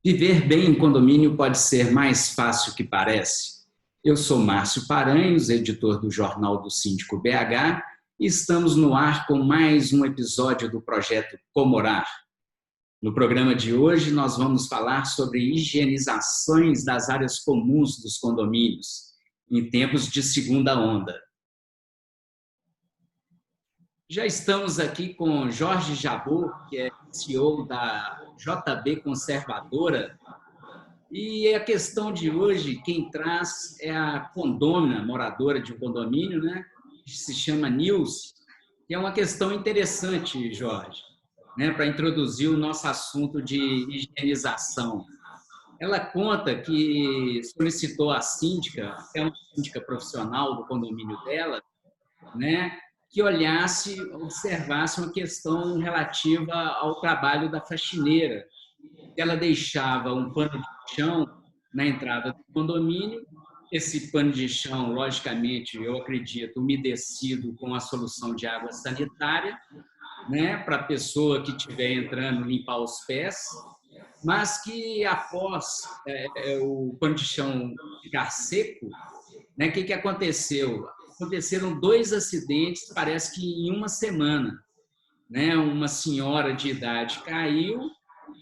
Viver bem em condomínio pode ser mais fácil que parece. Eu sou Márcio Paranhos, editor do Jornal do Síndico BH, e estamos no ar com mais um episódio do projeto Comorar. No programa de hoje, nós vamos falar sobre higienizações das áreas comuns dos condomínios, em tempos de segunda onda. Já estamos aqui com Jorge Jabbour, que é CEO da JB Conservadora. E a questão de hoje, quem traz é a condômina, moradora de um condomínio, né? Que se chama Nilce, que é uma questão interessante, Jorge, né? Para introduzir o nosso assunto de higienização. Ela conta que solicitou à síndica, que é uma síndica profissional do condomínio dela, né? Que olhasse, observasse uma questão relativa ao trabalho da faxineira. Ela deixava um pano de chão na entrada do condomínio. Esse pano de chão, logicamente, eu acredito, umedecido com a solução de água sanitária, né, para a pessoa que estiver entrando limpar os pés, mas que após o pano de chão ficar seco, né, o que aconteceu? Aconteceram 2 acidentes, parece que em uma semana, né? Uma senhora de idade caiu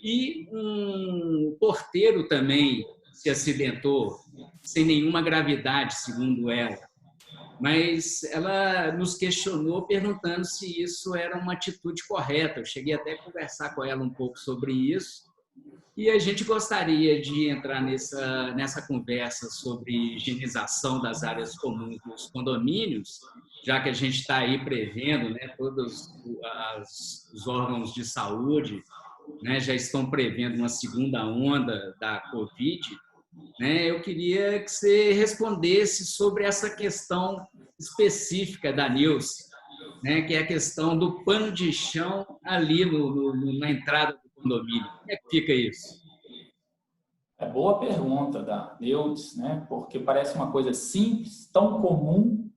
e um porteiro também se acidentou, sem nenhuma gravidade, segundo ela. Mas ela nos questionou perguntando se isso era uma atitude correta. Eu cheguei até a conversar com ela um pouco sobre isso. E a gente gostaria de entrar nessa conversa sobre higienização das áreas comuns dos condomínios, já que a gente está aí prevendo, né, todos os órgãos de saúde, né, já estão prevendo uma segunda onda da Covid, né? Eu queria que você respondesse sobre essa questão específica da Nilce, né, que é a questão do pano de chão ali na entrada do condomínio. Como é que fica isso? É boa pergunta da Neudes, né? Porque parece uma coisa simples, tão comum,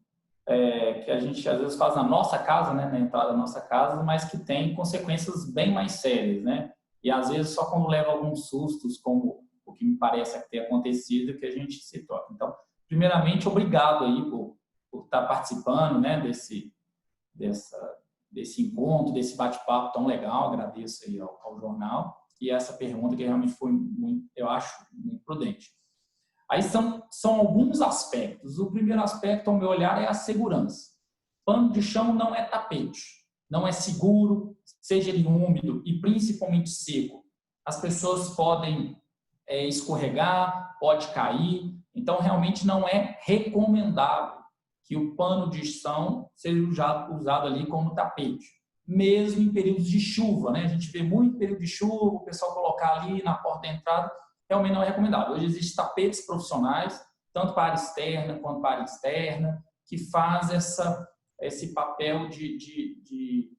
que a gente às vezes faz na nossa casa, né? Na entrada da nossa casa, mas que tem consequências bem mais sérias, né? E às vezes só quando leva alguns sustos, como o que me parece ter acontecido, que a gente se toca. Então, primeiramente, obrigado aí por estar participando, né? Desse encontro, desse bate-papo tão legal. Agradeço aí ao jornal. E essa pergunta que realmente foi muito, eu acho, muito prudente. Aí são alguns aspectos. O primeiro aspecto, ao meu olhar, é a segurança. Pano de chão não é tapete, não é seguro, seja ele úmido e principalmente seco. As pessoas podem escorregar, pode cair, então realmente não é recomendável que o pano de chão seja usado ali como tapete. Mesmo em períodos de chuva, né? A gente vê muito período de chuva, o pessoal colocar ali na porta da entrada, realmente não é recomendado. Hoje existem tapetes profissionais, tanto para a área externa quanto para a área externa, que faz esse papel de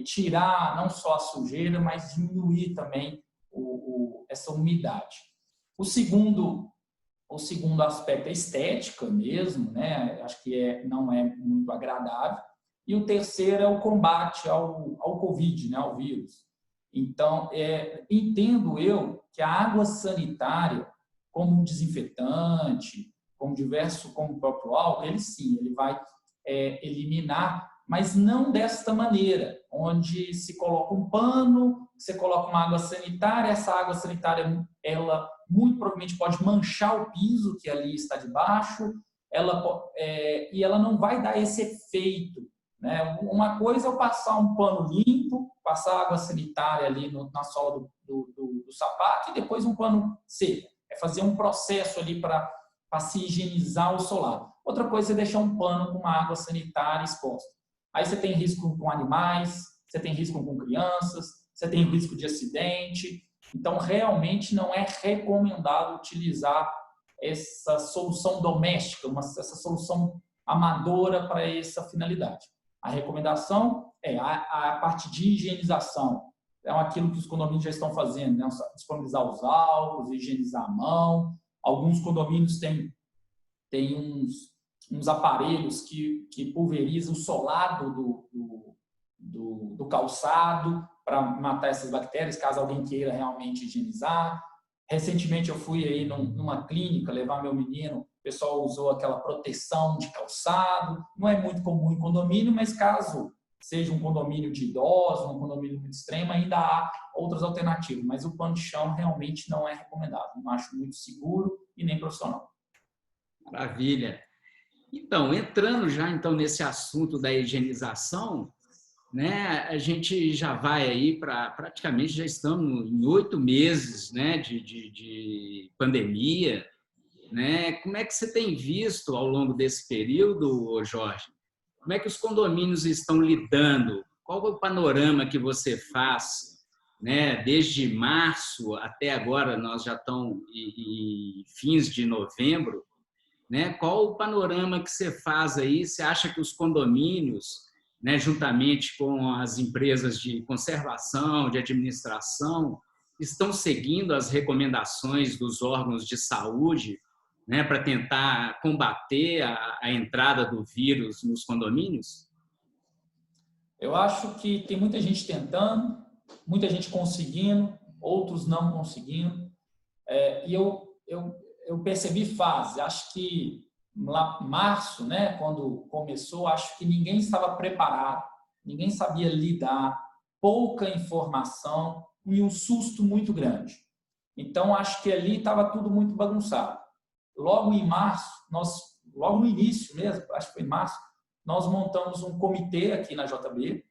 tirar não só a sujeira, mas diminuir também essa umidade. O segundo aspecto é estética mesmo, né? Acho que não é muito agradável. E o terceiro é o combate ao Covid, né? Ao vírus. Então, entendo eu que a água sanitária, como um desinfetante, como o próprio álcool, ele vai eliminar, mas não desta maneira, onde se coloca um pano, você coloca uma água sanitária, essa água sanitária, ela muito provavelmente pode manchar o piso que ali está debaixo, e ela não vai dar esse efeito, né? Uma coisa é eu passar um pano limpo, passar água sanitária ali na sola do sapato e depois um pano seco. É fazer um processo ali para se higienizar o solado. Outra coisa é deixar um pano com uma água sanitária exposta. Aí você tem risco com animais, você tem risco com crianças, você tem risco de acidente. Então, realmente não é recomendado utilizar essa solução doméstica, essa solução amadora para essa finalidade. A recomendação é a parte de higienização. É aquilo que os condomínios já estão fazendo, né? Disponibilizar os álcools, higienizar a mão. Alguns condomínios têm uns aparelhos que pulverizam o solado do calçado matar essas bactérias, caso alguém queira realmente higienizar. Recentemente eu fui aí numa clínica levar meu menino, o pessoal usou aquela proteção de calçado, não é muito comum em condomínio, mas caso seja um condomínio de idosos, um condomínio muito extremo, ainda há outras alternativas, mas o pano de chão realmente não é recomendado, não acho muito seguro e nem profissional. Maravilha. Então, entrando já então nesse assunto da higienização, né, a gente já vai aí para praticamente já estamos em 8 meses, né, de pandemia, né? Como é que você tem visto ao longo desse período, Jorge? Como é que os condomínios estão lidando? Qual é o panorama que você faz, né, desde março até agora, nós já estamos em fins de novembro, né? Qual o panorama que você faz aí? Você acha que os condomínios, né, juntamente com as empresas de conservação, de administração, estão seguindo as recomendações dos órgãos de saúde, né, para tentar combater a entrada do vírus nos condomínios? Eu acho que tem muita gente tentando, muita gente conseguindo, outros não conseguindo. E eu percebi fase. Acho que lá março, né, quando começou, acho que ninguém estava preparado, ninguém sabia lidar, pouca informação e um susto muito grande. Então, acho que ali estava tudo muito bagunçado. Logo em março, logo no início mesmo, acho que foi em março, nós montamos um comitê aqui na JB,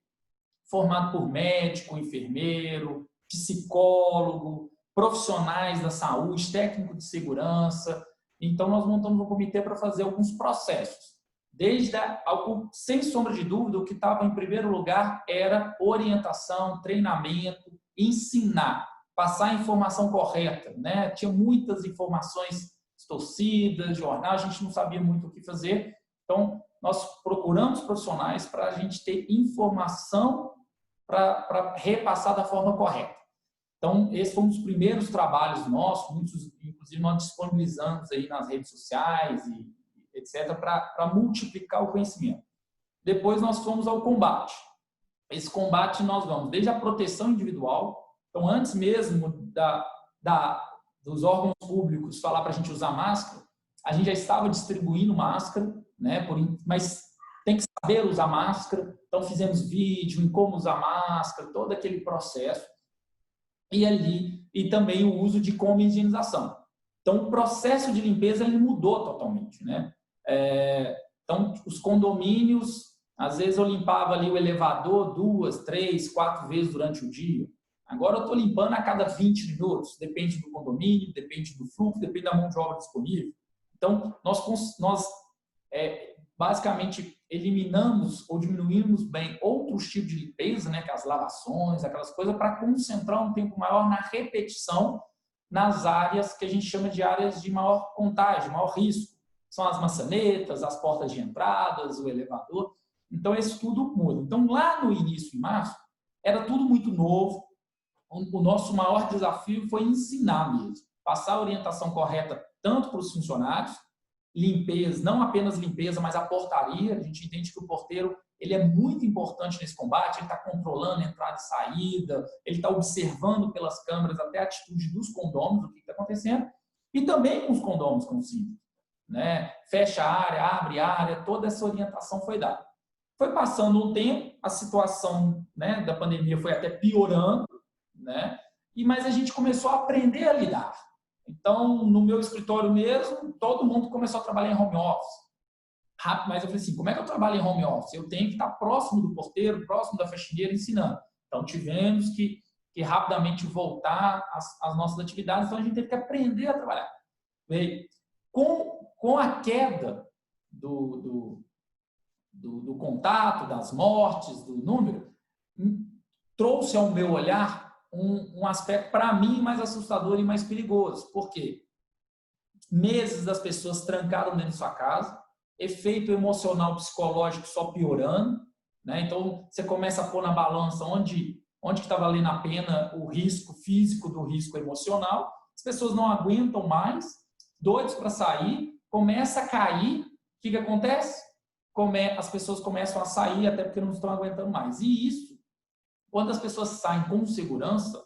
formado por médico, enfermeiro, psicólogo, profissionais da saúde, técnico de segurança. Então, nós montamos um comitê para fazer alguns processos. Sem sombra de dúvida, o que estava em primeiro lugar era orientação, treinamento, ensinar, passar a informação correta, né? Tinha muitas informações distorcidas, jornal, a gente não sabia muito o que fazer. Então, nós procuramos profissionais para a gente ter informação para repassar da forma correta. Então, esse foi um dos primeiros trabalhos nossos, muitos, inclusive nós disponibilizamos aí nas redes sociais e etc., para multiplicar o conhecimento. Depois nós fomos ao combate. Esse combate nós vamos desde a proteção individual, então antes mesmo dos órgãos públicos falar para a gente usar máscara, a gente já estava distribuindo máscara, né, mas tem que saber usar máscara, então fizemos vídeo em como usar máscara, todo aquele processo. E também o uso de como higienização. Então, o processo de limpeza ele mudou totalmente, né? Então, os condomínios, às vezes eu limpava ali o elevador 2, 3, 4 vezes durante o dia. Agora eu estou limpando a cada 20 minutos, depende do condomínio, depende do fluxo, depende da mão de obra disponível. Então, nós basicamente eliminamos ou diminuímos bem outros tipos de limpeza, né, que as lavações, aquelas coisas, para concentrar um tempo maior na repetição nas áreas que a gente chama de áreas de maior contágio, maior risco. São as maçanetas, as portas de entradas, o elevador. Então, isso tudo muda. Então, lá no início, em março, era tudo muito novo. O nosso maior desafio foi ensinar mesmo, passar a orientação correta tanto para os funcionários, limpeza, não apenas limpeza, mas a portaria. A gente entende que o porteiro ele é muito importante nesse combate, ele está controlando a entrada e saída, ele está observando pelas câmeras até a atitude dos condôminos, o que está acontecendo, e também com os condôminos com o síndico, né? Fecha a área, abre a área, toda essa orientação foi dada. Foi passando o tempo, a situação, né, da pandemia foi até piorando, né? Mas a gente começou a aprender a lidar. Então, no meu escritório mesmo, todo mundo começou a trabalhar em home office. Rápido, mas eu falei assim, como é que eu trabalho em home office? Eu tenho que estar próximo do porteiro, próximo da faxineira, ensinando. Então, tivemos que rapidamente voltar às nossas atividades, então a gente teve que aprender a trabalhar. Com a queda do contato, das mortes, do número, trouxe ao meu olhar um aspecto, para mim, mais assustador e mais perigoso. Por quê? Meses das pessoas trancaram dentro de sua casa, efeito emocional, psicológico só piorando, né? Então, você começa a pôr na balança onde que está valendo a pena o risco físico do risco emocional. As pessoas não aguentam mais, doidos para sair, começa a cair. O que acontece? As pessoas começam a sair até porque não estão aguentando mais. E isso quando as pessoas saem com segurança,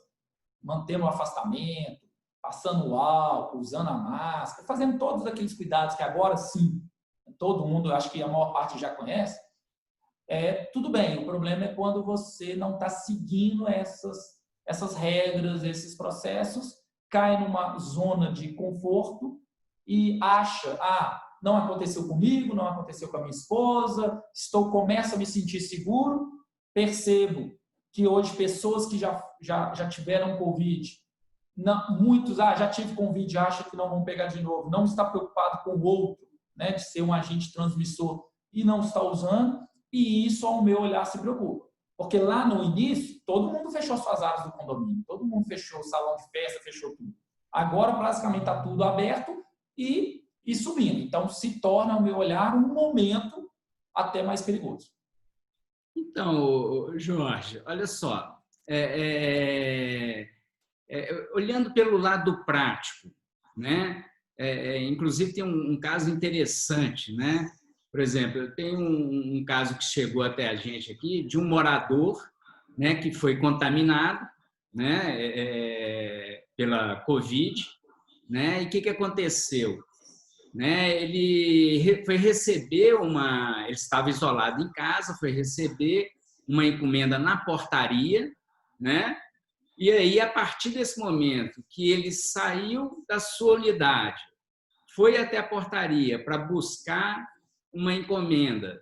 mantendo o afastamento, passando o álcool, usando a máscara, fazendo todos aqueles cuidados que agora sim, todo mundo, acho que a maior parte já conhece, tudo bem. O problema é quando você não está seguindo essas regras, esses processos, cai numa zona de conforto e acha, não aconteceu comigo, não aconteceu com a minha esposa, começo a me sentir seguro, percebo que hoje pessoas que já tiveram Covid, muitos, já tive Covid, acham que não vão pegar de novo, não está preocupado com o outro, né, de ser um agente transmissor e não está usando, e isso, ao meu olhar, se preocupa. Porque lá no início, todo mundo fechou suas áreas do condomínio, todo mundo fechou o salão de festa, fechou tudo. Agora, basicamente, está tudo aberto e subindo. Então, se torna, ao meu olhar, um momento até mais perigoso. Então, Jorge, olha só, olhando pelo lado prático, né? Inclusive tem um caso interessante, né? Por exemplo, eu tenho um caso que chegou até a gente aqui de um morador, né, que foi contaminado, né, pela Covid, né? E o que aconteceu? Né? Ele foi receber ele estava isolado em casa, foi receber uma encomenda na portaria, né? E aí, a partir desse momento que ele saiu da sua unidade, foi até a portaria para buscar uma encomenda,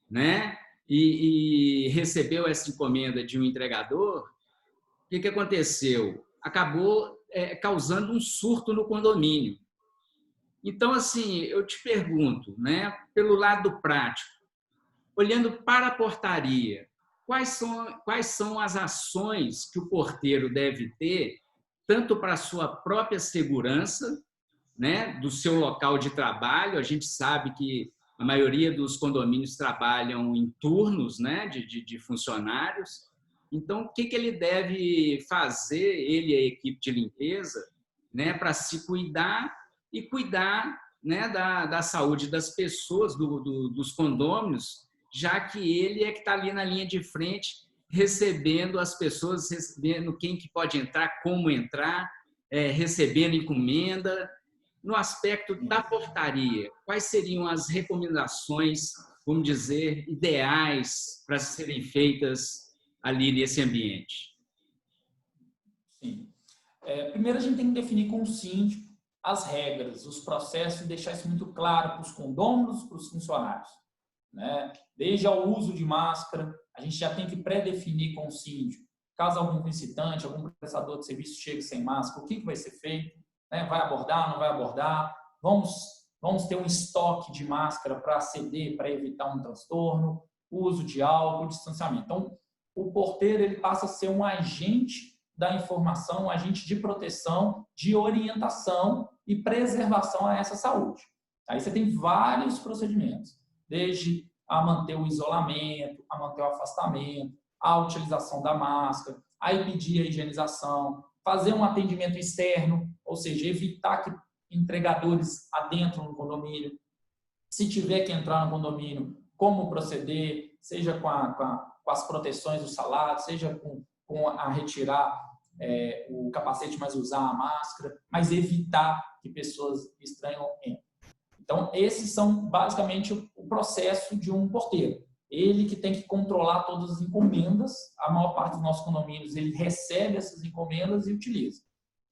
né? E recebeu essa encomenda de um entregador, o que aconteceu? Acabou causando um surto no condomínio. Então, assim, eu te pergunto, né, pelo lado prático, olhando para a portaria, quais são as ações que o porteiro deve ter, tanto para a sua própria segurança, né, do seu local de trabalho? A gente sabe que a maioria dos condomínios trabalham em turnos, né, de funcionários. Então, o que ele deve fazer, ele e a equipe de limpeza, né, para se cuidar e cuidar, né, da saúde das pessoas, dos condôminos, já que ele é que está ali na linha de frente, recebendo as pessoas, recebendo quem que pode entrar, como entrar, recebendo encomenda. No aspecto da portaria, quais seriam as recomendações, vamos dizer, ideais para serem feitas ali nesse ambiente? Sim. Primeiro, a gente tem que definir com o síndico as regras, os processos e deixar isso muito claro para os condôminos, para os funcionários, né? Desde ao uso de máscara, a gente já tem que pré-definir com o síndico. Caso algum visitante, algum prestador de serviço chegue sem máscara, o que vai ser feito? Né? Vai abordar, não vai abordar? Vamos ter um estoque de máscara para ceder, para evitar um transtorno, uso de álcool, distanciamento. Então, o porteiro ele passa a ser um agente da informação, um agente de proteção, de orientação e preservação a essa saúde. Aí você tem vários procedimentos, desde a manter o isolamento, a manter o afastamento, a utilização da máscara, a impedir a higienização, fazer um atendimento externo, ou seja, evitar que entregadores adentram no condomínio. Se tiver que entrar no condomínio, como proceder, seja com as proteções do salato, seja com a retirar o capacete, mas usar a máscara, mas evitar que pessoas estranhas entrem. Então, esses são basicamente o processo de um porteiro. Ele que tem que controlar todas as encomendas. A maior parte dos nossos condomínios, ele recebe essas encomendas e utiliza.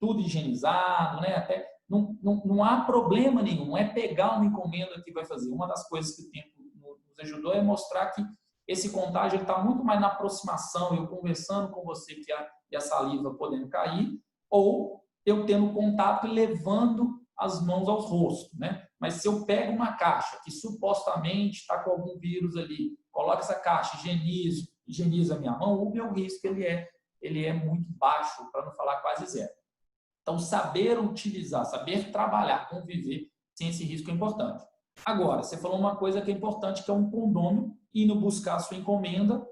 Tudo higienizado, né? Até não há problema nenhum, não é pegar uma encomenda que vai fazer. Uma das coisas que o tempo nos ajudou é mostrar que esse contágio está muito mais na aproximação, eu conversando com você e a saliva podendo cair, ou eu tendo contato e levando as mãos aos rostos, né? Mas se eu pego uma caixa que supostamente está com algum vírus ali, coloco essa caixa, higienizo a minha mão, o meu risco ele é muito baixo, para não falar quase zero. Então, saber utilizar, saber trabalhar, conviver sem esse risco é importante. Agora, você falou uma coisa que é importante, que é um condômino indo buscar a sua encomenda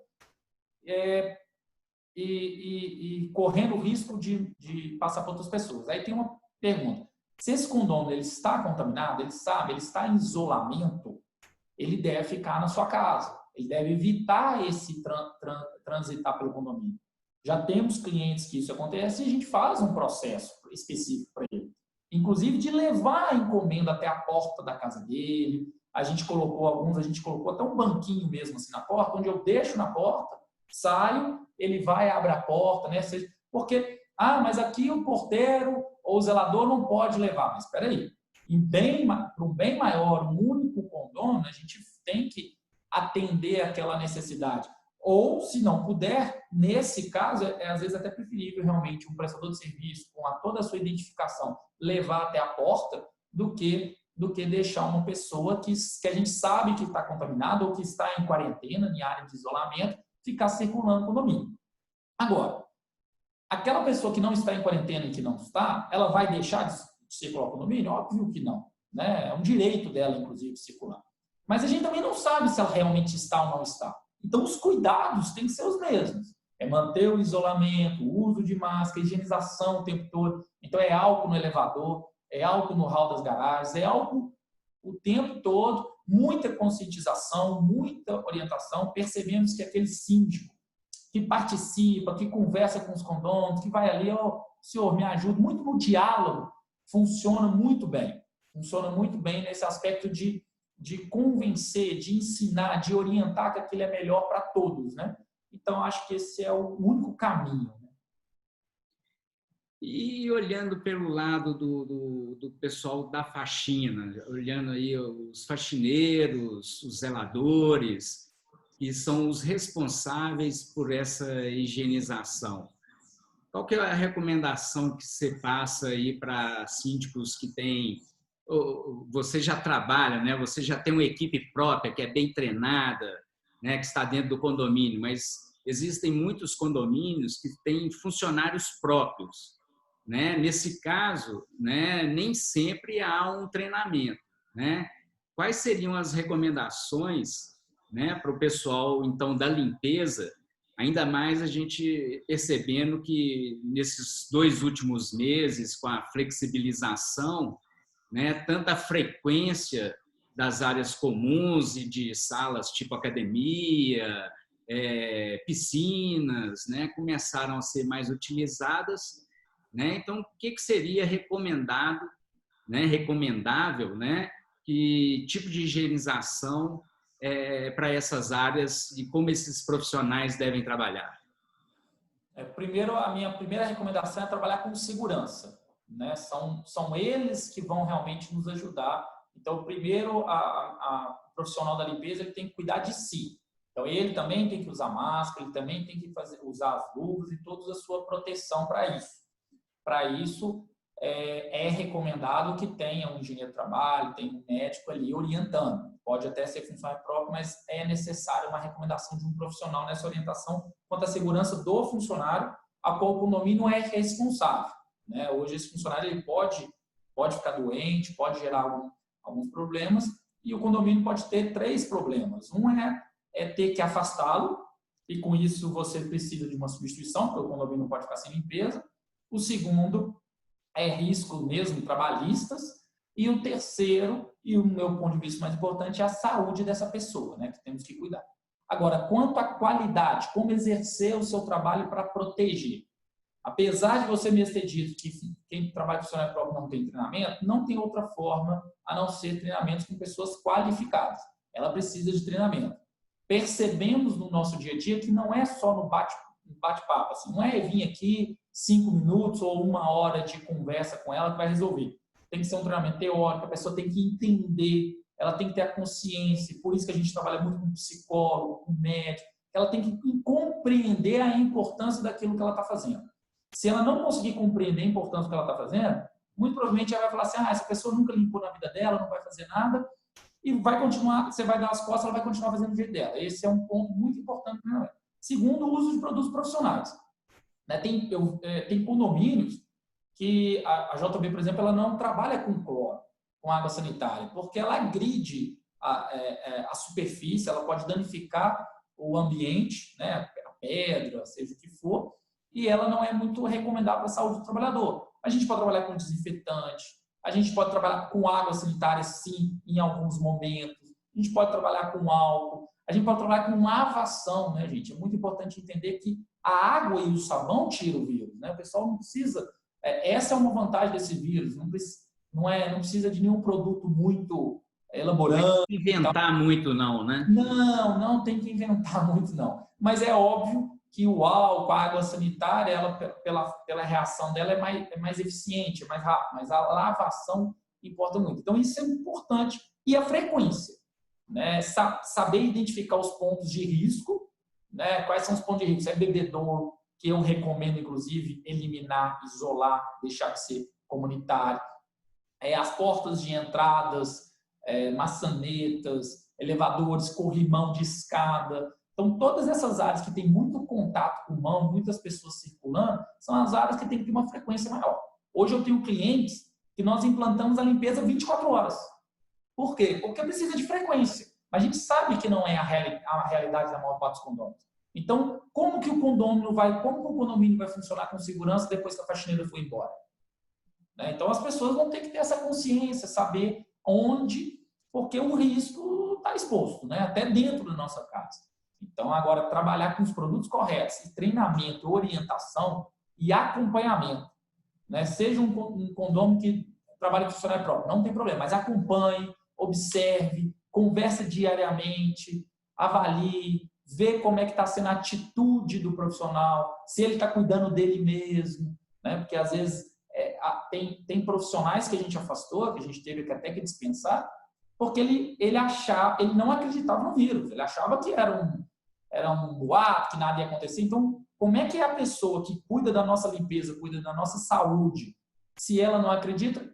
e correndo o risco de passar para outras pessoas. Aí tem uma pergunta. Se esse condômino ele está contaminado, ele sabe, ele está em isolamento, ele deve ficar na sua casa. Ele deve evitar esse transitar pelo condomínio. Já temos clientes que isso acontece e a gente faz um processo específico para ele. Inclusive de levar a encomenda até a porta da casa dele. A gente colocou até um banquinho mesmo assim na porta, onde eu deixo na porta, saio, ele vai, abre a porta, né? Porque, mas aqui o porteiro ou o zelador não pode levar. Mas espera aí, para um bem maior, um único condomínio, a gente tem que atender aquela necessidade. Ou, se não puder, nesse caso, às vezes até preferível realmente um prestador de serviço com toda a sua identificação levar até a porta do que deixar uma pessoa que a gente sabe que está contaminada ou que está em quarentena, em área de isolamento, ficar circulando no condomínio. Agora, aquela pessoa que não está em quarentena e que não está, ela vai deixar de circular no condomínio? Óbvio que não, né? É um direito dela, inclusive, de circular. Mas a gente também não sabe se ela realmente está ou não está. Então, os cuidados têm que ser os mesmos. É manter o isolamento, o uso de máscara, higienização o tempo todo. Então, é álcool no elevador, é álcool no hall das garagens, é álcool o tempo todo, muita conscientização, muita orientação. Percebemos que aquele síndico que participa, que conversa com os condôminos, que vai ali, senhor, me ajuda, muito no diálogo, funciona muito bem. Funciona muito bem nesse aspecto de convencer, de ensinar, de orientar que aquilo é melhor para todos, né? Então, acho que esse é o único caminho. Né? E olhando pelo lado do pessoal da faxina, olhando aí os faxineiros, os zeladores, que são os responsáveis por essa higienização. Qual que é a recomendação que você passa aí para síndicos que têm... Você já trabalha, né? Você já tem uma equipe própria que é bem treinada, né? Que está dentro do condomínio, mas existem muitos condomínios que têm funcionários próprios, né? Nesse caso, né? Nem sempre há um treinamento, né? Quais seriam as recomendações, né? Para o pessoal então da limpeza, ainda mais a gente percebendo que nesses 2 últimos meses com a flexibilização, né, tanta frequência das áreas comuns e de salas tipo academia, piscinas, né, começaram a ser mais utilizadas, né? Então, o que seria recomendado, né, recomendável, né, que tipo de higienização para essas áreas e como esses profissionais devem trabalhar? Primeiro, a minha primeira recomendação é trabalhar com segurança. Né? São eles que vão realmente nos ajudar. Então, primeiro, a profissional da limpeza ele tem que cuidar de si. Então, ele também tem que usar máscara, ele também tem que usar as luvas e toda a sua proteção para isso. Para isso, é recomendado que tenha um engenheiro de trabalho, tenha um médico ali orientando. Pode até ser funcionário próprio, mas é necessário uma recomendação de um profissional nessa orientação quanto à segurança do funcionário, a qual o condomínio é responsável. Né? Hoje, esse funcionário ele pode ficar doente, pode gerar alguns problemas, e o condomínio pode ter 3 problemas. Um é ter que afastá-lo, e com isso você precisa de uma substituição, porque o condomínio não pode ficar sem limpeza. O segundo é risco mesmo trabalhistas, e o terceiro, e o meu ponto de vista mais importante, é a saúde dessa pessoa, né, que temos que cuidar. Agora, quanto à qualidade, como exercer o seu trabalho para proteger? Apesar de você mesmo ter dito que quem trabalha com funcionário próprio não tem treinamento, não tem outra forma a não ser treinamentos com pessoas qualificadas. Ela precisa de treinamento. Percebemos no nosso dia a dia que não é só no bate-papo, assim, não é vir aqui 5 minutos ou 1 hora de conversa com ela que vai resolver. Tem que ser um treinamento teórico, a pessoa tem que entender, ela tem que ter a consciência, por isso que a gente trabalha muito com psicólogo, com médico, ela tem que compreender a importância daquilo que ela está fazendo. Se ela não conseguir compreender a importância do que ela está fazendo, muito provavelmente ela vai falar assim, essa pessoa nunca limpou na vida dela, não vai fazer nada, e vai continuar, você vai dar as costas, ela vai continuar fazendo do jeito dela. Esse é um ponto muito importante. Segundo, o uso de produtos profissionais. Tem condomínios que a JB, por exemplo, ela não trabalha com cloro, com água sanitária, porque ela agride a superfície, ela pode danificar o ambiente, né, a pedra, seja o que for, e ela não é muito recomendável para a saúde do trabalhador. A gente pode trabalhar com desinfetante, a gente pode trabalhar com água sanitária, sim, em alguns momentos, a gente pode trabalhar com álcool, A gente pode trabalhar com lavação, né, gente? É muito importante entender que a água e o sabão tiram o vírus, né? O pessoal não precisa... essa é uma vantagem desse vírus. Não precisa de nenhum produto muito elaborado. Não tem que inventar muito, não, né? Não tem que inventar muito, não. Mas é óbvio que o álcool, a água sanitária, ela, pela reação dela, é mais eficiente, é mais rápida. Mas a lavação importa muito. Então, isso é importante. E a frequência, né? Saber identificar os pontos de risco, né? Quais são os pontos de risco? Se é bebedouro, que eu recomendo, inclusive, eliminar, isolar, deixar de ser comunitário. As portas de entradas, maçanetas, elevadores, corrimão de escada. Então, todas essas áreas que têm muito contato com mão, muitas pessoas circulando, são as áreas que têm que ter uma frequência maior. Hoje eu tenho clientes que nós implantamos a limpeza 24 horas. Por quê? Porque precisa de frequência. Mas a gente sabe que não é a realidade da maior parte dos condôminos. Então, como que o condomínio vai funcionar com segurança depois que a faxineira foi embora? Então, as pessoas vão ter que ter essa consciência, saber onde, porque o risco está exposto, né? Até dentro da nossa casa. Então, agora, trabalhar com os produtos corretos, e treinamento, orientação e acompanhamento. Né? Seja um condomínio que trabalha com funcionário próprio, não tem problema, mas acompanhe, observe, converse diariamente, avalie, vê como é que está sendo a atitude do profissional, se ele está cuidando dele mesmo, né? Porque às vezes tem profissionais que a gente afastou, que a gente teve até que dispensar, porque ele não acreditava no vírus, ele achava que era um boato, que nada ia acontecer. Então, como é que é a pessoa que cuida da nossa limpeza, cuida da nossa saúde, se ela não acredita,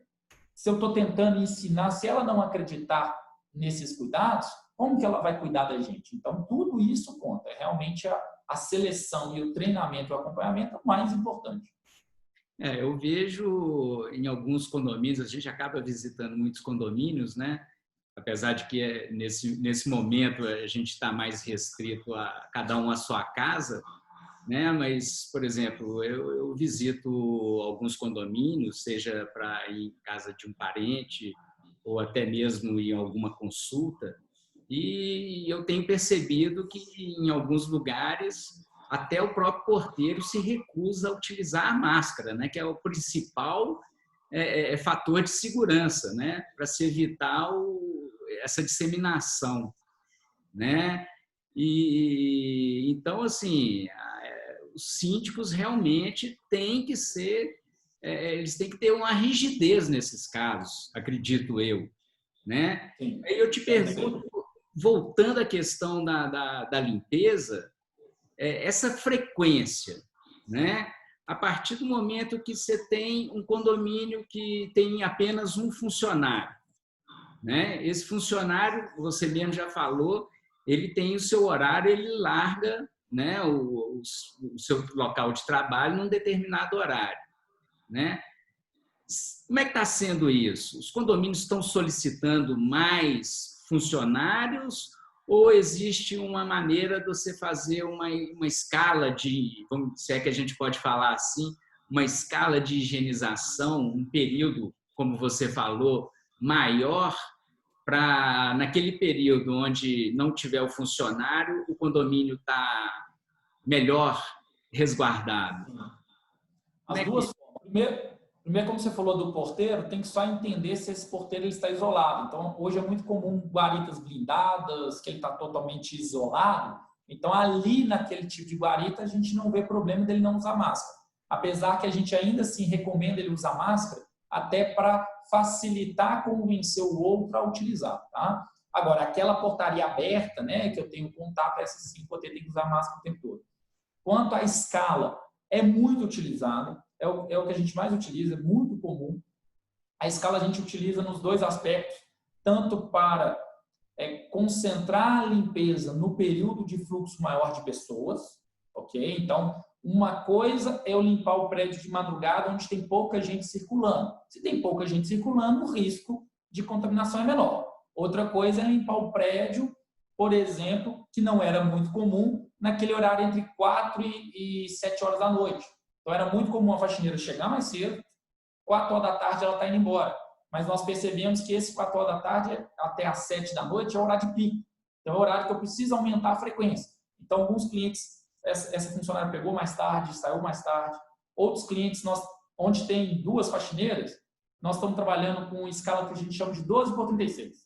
se eu estou tentando ensinar, se ela não acreditar nesses cuidados, como que ela vai cuidar da gente? Então, tudo isso conta. É realmente a seleção e o treinamento e o acompanhamento é o mais importante. Eu vejo em alguns condomínios, a gente acaba visitando muitos condomínios, né? Apesar de que nesse momento a gente está mais restrito a cada um a sua casa, né? Mas, por exemplo, eu visito alguns condomínios, seja para ir em casa de um parente ou até mesmo em alguma consulta, e eu tenho percebido que em alguns lugares até o próprio porteiro se recusa a utilizar a máscara, né? Que é o principal fator de segurança, né? Para se evitar essa disseminação, né? E então, assim, os síndicos realmente têm que ser, eles têm que ter uma rigidez nesses casos, acredito eu, né? Sim. Aí eu te pergunto, voltando à questão da limpeza, essa frequência, né? A partir do momento que você tem um condomínio que tem apenas um funcionário, né? Esse funcionário, você mesmo já falou, ele tem o seu horário, ele larga, né, o seu local de trabalho num determinado horário, né? Como é que está sendo isso? Os condomínios estão solicitando mais funcionários ou existe uma maneira de você fazer uma escala se é que a gente pode falar assim, uma escala de higienização, um período, como você falou, maior, para naquele período onde não tiver o funcionário, o condomínio está melhor resguardado? As duas formas. Primeiro, como você falou do porteiro, tem que só entender se esse porteiro ele está isolado. Então, hoje é muito comum guaritas blindadas, que ele está totalmente isolado. Então, ali naquele tipo de guarita, a gente não vê problema dele não usar máscara. Apesar que a gente ainda assim recomenda ele usar máscara, até para facilitar convencer o outro a utilizar. Tá? Agora, aquela portaria aberta, né, que eu tenho contato, essa sim, o porteiro tem que usar máscara o tempo todo. Quanto à escala, é muito utilizada. É o que a gente mais utiliza, é muito comum. A escala a gente utiliza nos dois aspectos, tanto para concentrar a limpeza no período de fluxo maior de pessoas, ok? Então, uma coisa é eu limpar o prédio de madrugada onde tem pouca gente circulando. Se tem pouca gente circulando, o risco de contaminação é menor. Outra coisa é limpar o prédio, por exemplo, que não era muito comum, naquele horário entre 4 e 7 horas da noite. Então, era muito comum a faxineira chegar mais cedo, 4 horas da tarde ela está indo embora. Mas nós percebemos que esse 4 horas da tarde até às 7 da noite é o horário de pico. Então, é o horário que eu preciso aumentar a frequência. Então, alguns clientes, essa funcionária pegou mais tarde, saiu mais tarde. Outros clientes, onde tem 2 faxineiras, nós estamos trabalhando com uma escala que a gente chama de 12 por 36.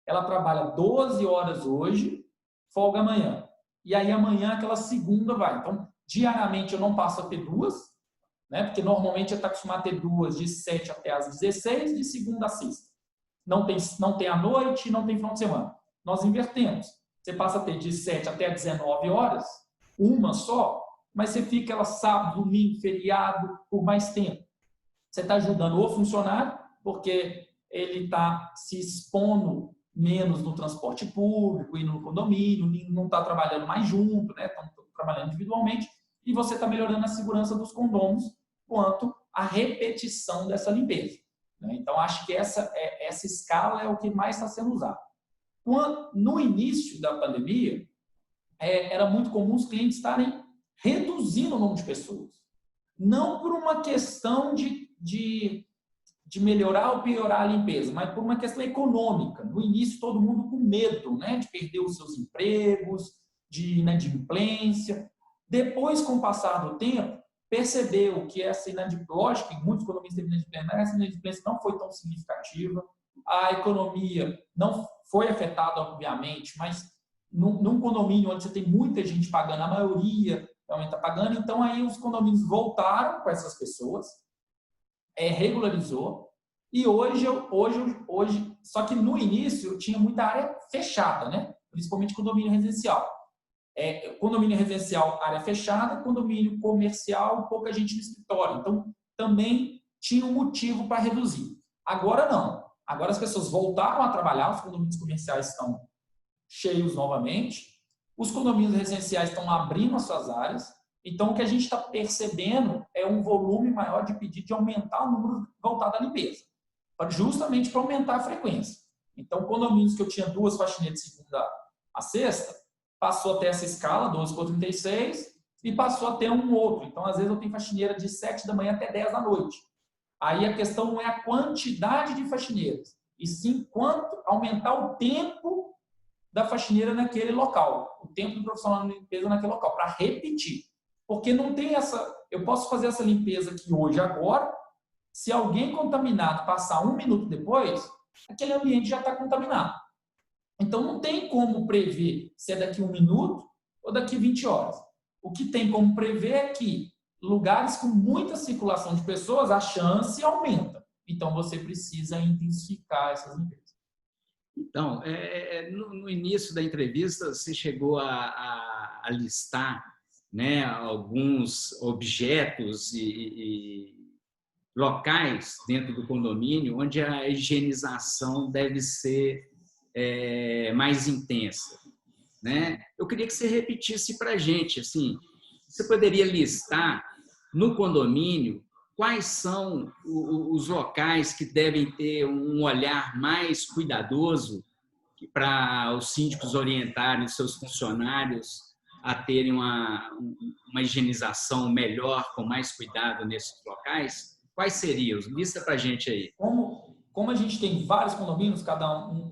Ela trabalha 12 horas hoje, folga amanhã. E aí amanhã aquela segunda vai. Então, diariamente eu não passo a ter 2, né? Porque normalmente eu estou acostumado a ter 2 de 7 até às 16, de segunda a sexta. Não tem à noite, não tem final de semana. Nós invertemos. Você passa a ter de 7 até 19 horas, uma só, mas você fica ela sábado, domingo, feriado, por mais tempo. Você está ajudando o funcionário, porque ele está se expondo menos no transporte público e no condomínio, não está trabalhando mais junto, né? Estão trabalhando individualmente, e você está melhorando a segurança dos condôminos quanto à repetição dessa limpeza. Né? Então, acho que essa escala é o que mais está sendo usado. No início da pandemia, era muito comum os clientes estarem reduzindo o número de pessoas. Não por uma questão de melhorar ou piorar a limpeza, mas por uma questão econômica. No início, todo mundo com medo, né, de perder os seus empregos, de inadimplência. Depois, com o passar do tempo, percebeu que essa inadimplência, lógico que muitos economistas teve inadimplência, mas essa inadimplência não foi tão significativa. A economia não foi afetada, obviamente, mas num condomínio onde você tem muita gente pagando, a maioria realmente está pagando, então aí os condomínios voltaram com essas pessoas, regularizou, e hoje, só que no início tinha muita área fechada, né? Principalmente condomínio residencial. Condomínio residencial, área fechada, condomínio comercial, pouca gente no escritório. Então, também tinha um motivo para reduzir. Agora não. Agora as pessoas voltaram a trabalhar, os condomínios comerciais estão cheios novamente, os condomínios residenciais estão abrindo as suas áreas. Então, o que a gente está percebendo é um volume maior de pedido de aumentar o número voltado à limpeza, justamente para aumentar a frequência. Então, condomínios que eu tinha 2 faxineiras de segunda a sexta, passou a ter essa escala, 12 por 36, e passou a ter um outro. Então, às vezes, eu tenho faxineira de 7 da manhã até 10 da noite. Aí a questão não é a quantidade de faxineiras, e sim quanto aumentar o tempo da faxineira naquele local, o tempo do profissional de limpeza naquele local, para repetir. Porque não tem eu posso fazer essa limpeza aqui hoje, agora, se alguém contaminado passar 1 minuto depois, aquele ambiente já está contaminado. Então, não tem como prever se é daqui 1 minuto ou daqui 20 horas. O que tem como prever é que lugares com muita circulação de pessoas, a chance aumenta. Então, você precisa intensificar essas limpezas. Então, no início da entrevista, você chegou a listar, né, alguns objetos e locais dentro do condomínio onde a higienização deve ser mais intensa, né? Eu queria que você repetisse para a gente, assim, você poderia listar no condomínio quais são os locais que devem ter um olhar mais cuidadoso para os síndicos orientarem seus funcionários a terem uma higienização melhor, com mais cuidado nesses locais? Quais seriam? Lista para a gente aí. Como a gente tem vários condomínios, cada um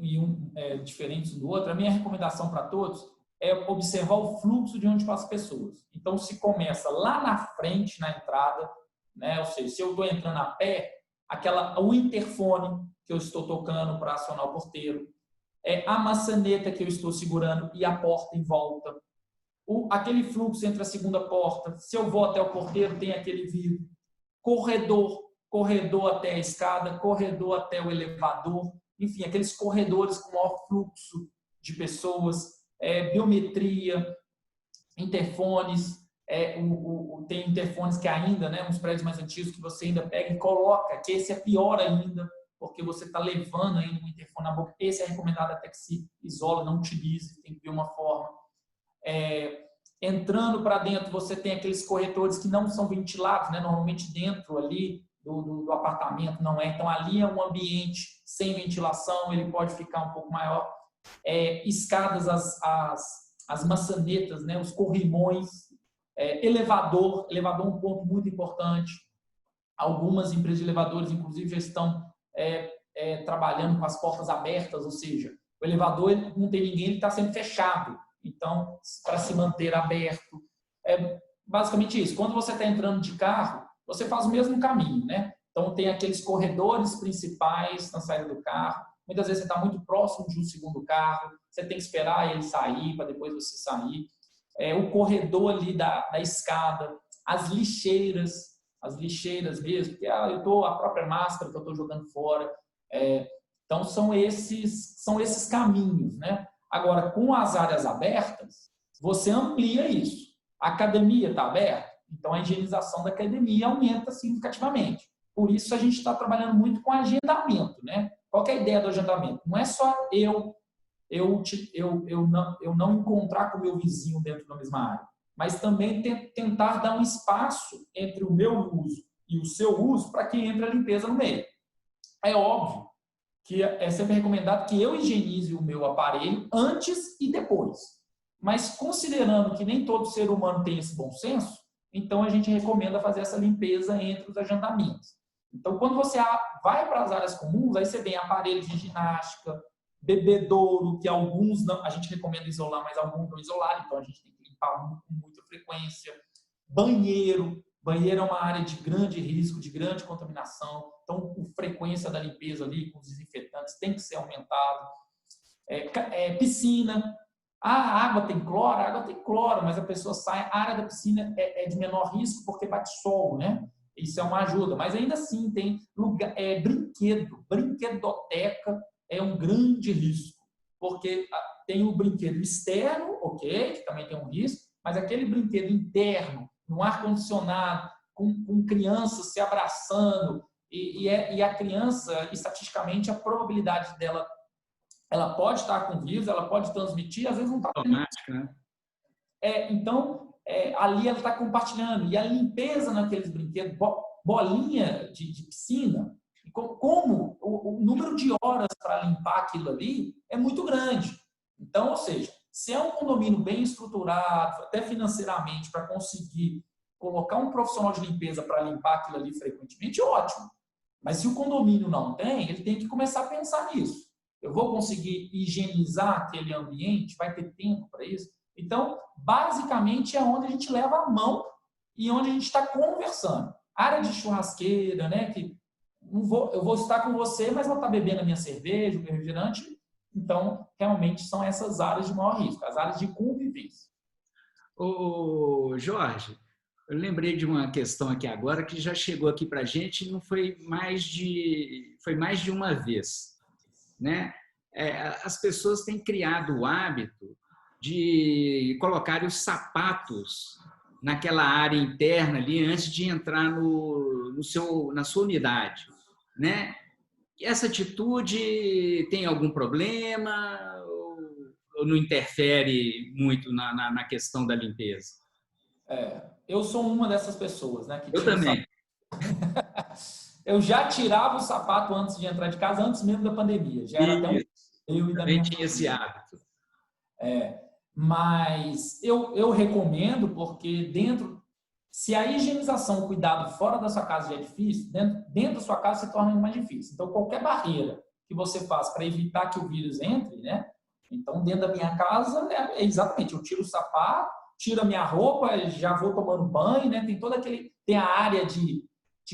diferentes um do outro, a minha recomendação para todos é observar o fluxo de onde passam pessoas. Então, se começa lá na frente, na entrada, né? Ou seja, se eu estou entrando a pé, o interfone que eu estou tocando para acionar o porteiro, a maçaneta que eu estou segurando e a porta em volta, aquele fluxo entre a segunda porta, se eu vou até o porteiro, tem aquele vidro, corredor até a escada, corredor até o elevador, enfim, aqueles corredores com maior fluxo de pessoas, biometria, interfones, tem interfones que ainda, né, uns prédios mais antigos que você ainda pega e coloca, que esse é pior ainda, porque você está levando ainda um interfone na boca. Esse é recomendado até que se isole, não utilize, tem que ver uma forma. Entrando para dentro, você tem aqueles corredores que não são ventilados, né? Normalmente dentro ali do apartamento não é. Então, ali é um ambiente sem ventilação, ele pode ficar um pouco maior. Escadas, as maçanetas, né? Os corrimões, elevador é um ponto muito importante. Algumas empresas de elevadores, inclusive, já estão trabalhando com as portas abertas, ou seja, O elevador não tem ninguém, ele está sempre fechado. Então, para se manter aberto, é basicamente isso. Quando você está entrando de carro, você faz o mesmo caminho, né? Então, tem aqueles corredores principais na saída do carro. Muitas vezes você está muito próximo de um segundo carro, você tem que esperar ele sair para depois você sair. O corredor ali da escada, as lixeiras mesmo, porque a própria máscara que eu estou jogando fora. Então, são esses caminhos, né? Agora, com as áreas abertas, você amplia isso. A academia está aberta, então a higienização da academia aumenta significativamente. Por isso, a gente está trabalhando muito com agendamento, né? Qual que é a ideia do agendamento? Não é só eu não encontrar com o meu vizinho dentro da mesma área, mas também tentar dar um espaço entre o meu uso e o seu uso para que entre a limpeza no meio. É óbvio que é sempre recomendado que eu higienize o meu aparelho antes e depois. Mas considerando que nem todo ser humano tem esse bom senso, então a gente recomenda fazer essa limpeza entre os agendamentos. Então, quando você vai para as áreas comuns, aí você vem aparelhos de ginástica, bebedouro, que alguns não, a gente recomenda isolar, mas alguns não isolar, então a gente tem que limpar com muita frequência. Banheiro é uma área de grande risco, de grande contaminação, então a frequência da limpeza ali com os desinfetantes tem que ser aumentada. Piscina, a água tem cloro, mas a pessoa sai, a área da piscina é de menor risco porque bate sol, né? Isso é uma ajuda, mas ainda assim tem lugar, brinquedoteca é um grande risco, porque tem o brinquedo externo, ok, que também tem um risco, mas aquele brinquedo interno, no ar-condicionado, com crianças se abraçando, e a criança, estatisticamente, a probabilidade dela, ela pode estar com vírus, ela pode transmitir, às vezes não está. Automática, né? Então, ali ela está compartilhando. E a limpeza naqueles brinquedos, bolinha de piscina, como o número de horas para limpar aquilo ali é muito grande. Então, ou seja, se é um condomínio bem estruturado, até financeiramente, para conseguir colocar um profissional de limpeza para limpar aquilo ali frequentemente, ótimo. Mas se o condomínio não tem, ele tem que começar a pensar nisso. Eu vou conseguir higienizar aquele ambiente? Vai ter tempo para isso? Então, basicamente, é onde a gente leva a mão e onde a gente está conversando. Área de churrasqueira, né? Que eu vou estar com você, mas vou estar bebendo a minha cerveja, o meu refrigerante. Então, realmente, são essas áreas de maior risco, as áreas de convivência. Ô, Jorge, eu lembrei de uma questão aqui agora que já chegou aqui para a gente, não foi mais de uma vez, né? As pessoas têm criado o hábito de colocar os sapatos naquela área interna ali antes de entrar na sua unidade, né? Essa atitude tem algum problema ou não interfere muito na questão da limpeza? Eu sou uma dessas pessoas, né? Eu também. Eu já tirava o sapato antes de entrar de casa, antes mesmo da pandemia. Já era até eu e da minha tinha esse hábito. Mas eu recomendo porque se a higienização, o cuidado fora da sua casa já é difícil, dentro da sua casa se torna mais difícil. Então, qualquer barreira que você faz para evitar que o vírus entre, né? Então, dentro da minha casa, exatamente, eu tiro o sapato, tiro a minha roupa, já vou tomando banho, né? Tem a área de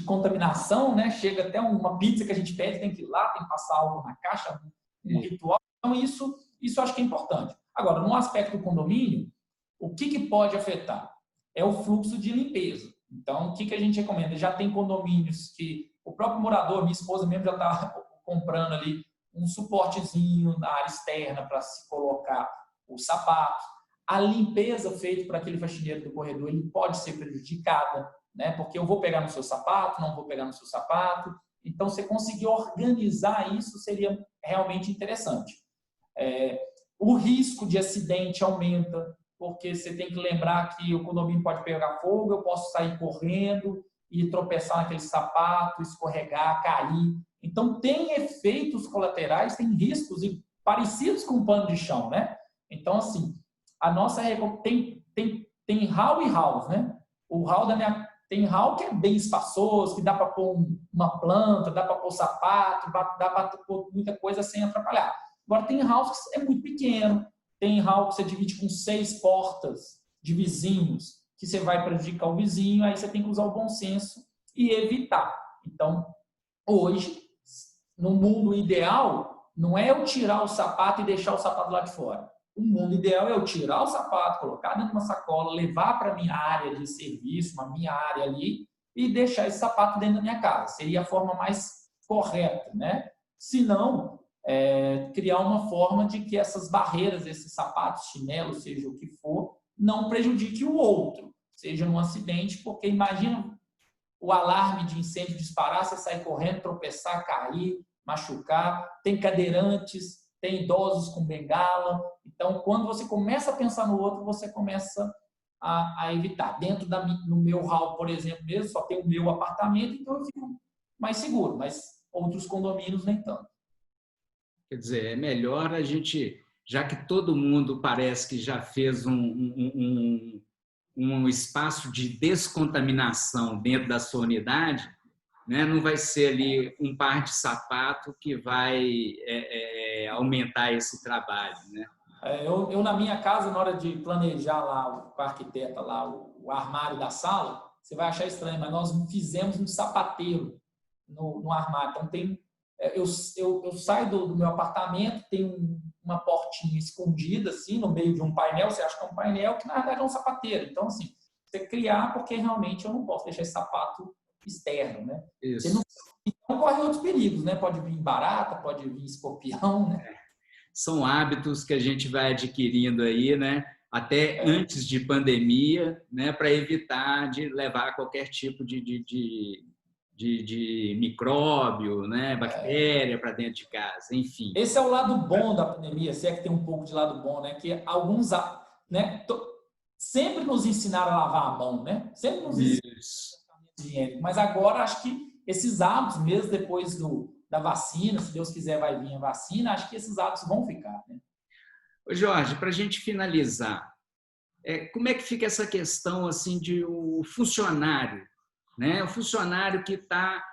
contaminação, né? Chega até uma pizza que a gente pede, tem que ir lá, tem que passar algo na caixa, um ritual. Então, isso eu acho que é importante. Agora, no aspecto do condomínio, o que pode afetar? É o fluxo de limpeza. Então, o que a gente recomenda? Já tem condomínios que o próprio morador, minha esposa mesmo já está comprando ali um suportezinho na área externa para se colocar o sapato. A limpeza feita por aquele faxineiro do corredor, ele pode ser prejudicada, né? Porque eu vou pegar no seu sapato, não vou pegar no seu sapato. Então, você conseguir organizar isso seria realmente interessante. O risco de acidente aumenta, porque você tem que lembrar que o condomínio pode pegar fogo, eu posso sair correndo e tropeçar naquele sapato, escorregar, cair. Então, tem efeitos colaterais, tem riscos parecidos com o pano de chão, né? Então, assim, a nossa tem hall e halls, né? O hall tem hall que é bem espaçoso, que dá para pôr uma planta, dá para pôr sapato, dá para pôr muita coisa sem atrapalhar. Agora, tem house que é muito pequeno, tem house que você divide com 6 portas de vizinhos, que você vai prejudicar o vizinho, aí você tem que usar o bom senso e evitar. Então, hoje, no mundo ideal, não é eu tirar o sapato e deixar o sapato lá de fora. O mundo ideal é eu tirar o sapato, colocar dentro de uma sacola, levar para a minha área de serviço, uma minha área ali, e deixar esse sapato dentro da minha casa. Seria a forma mais correta, né? Se não, criar uma forma de que essas barreiras, esses sapatos, chinelos, seja o que for, não prejudique o outro, seja num acidente, porque imagina o alarme de incêndio disparar, você sair correndo, tropeçar, cair, machucar, tem cadeirantes, tem idosos com bengala. Então, quando você começa a pensar no outro, você começa a evitar. Dentro no meu hall, por exemplo, mesmo, só tem o meu apartamento, então eu fico mais seguro, mas outros condomínios nem tanto. Quer dizer, é melhor a gente, já que todo mundo parece que já fez um espaço de descontaminação dentro da sua unidade, né? Não vai ser ali um par de sapato que vai aumentar esse trabalho, né? Eu, na minha casa, na hora de planejar lá, com a arquiteta, lá, o armário da sala, você vai achar estranho, mas nós fizemos um sapateiro no armário. Então, eu saio do meu apartamento, tem uma portinha escondida, assim, no meio de um painel, você acha que é um painel, que na verdade é um sapateiro. Então, assim, você criar, porque realmente eu não posso deixar esse sapato externo, né? Isso. Então, corre outros perigos, né? Pode vir barata, pode vir escorpião, né? São hábitos que a gente vai adquirindo aí, né? Até antes de pandemia, né? Para evitar de levar qualquer tipo de micróbio, né? Bactéria para dentro de casa, enfim. Esse é o lado bom da pandemia, se é que tem um pouco de lado bom, né? Que alguns, né? Sempre nos ensinaram a lavar a mão, né? Sempre nos ensinaram. Mas agora acho que esses hábitos, mesmo depois da vacina, se Deus quiser vai vir a vacina, acho que esses hábitos vão ficar, né? Ô Jorge, para a gente finalizar, como é que fica essa questão assim de o funcionário, né? O funcionário que está,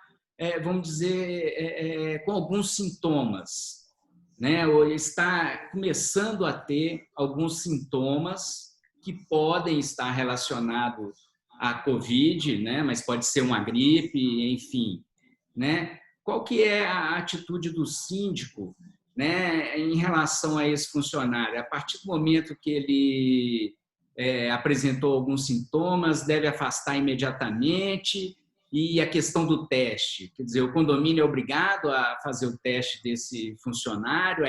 vamos dizer, com alguns sintomas, né? Ou está começando a ter alguns sintomas que podem estar relacionados à Covid, né? Mas pode ser uma gripe, enfim, né? Qual que é a atitude do síndico, né, em relação a esse funcionário? A partir do momento que ele apresentou alguns sintomas, deve afastar imediatamente. E a questão do teste, quer dizer, o condomínio é obrigado a fazer o teste desse funcionário?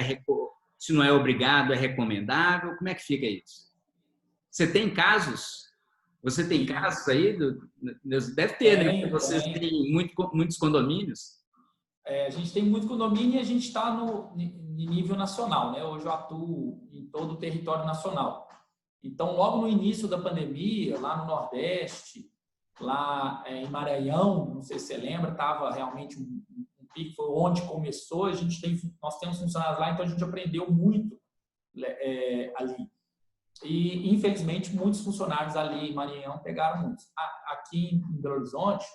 Se não é obrigado, é recomendável? Como é que fica isso? Você tem casos? Você tem casos aí? Deve ter, né? Porque vocês têm muitos condomínios. A gente tem muito condomínio e a gente está no nível nacional, né? Hoje eu atuo em todo o território nacional. Então, logo no início da pandemia, lá no Nordeste, lá em Maranhão, não sei se você lembra, estava realmente um pico, foi onde começou. Nós temos funcionários lá, então a gente aprendeu muito ali. E, infelizmente, muitos funcionários ali em Maranhão pegaram muitos. Aqui em Belo Horizonte,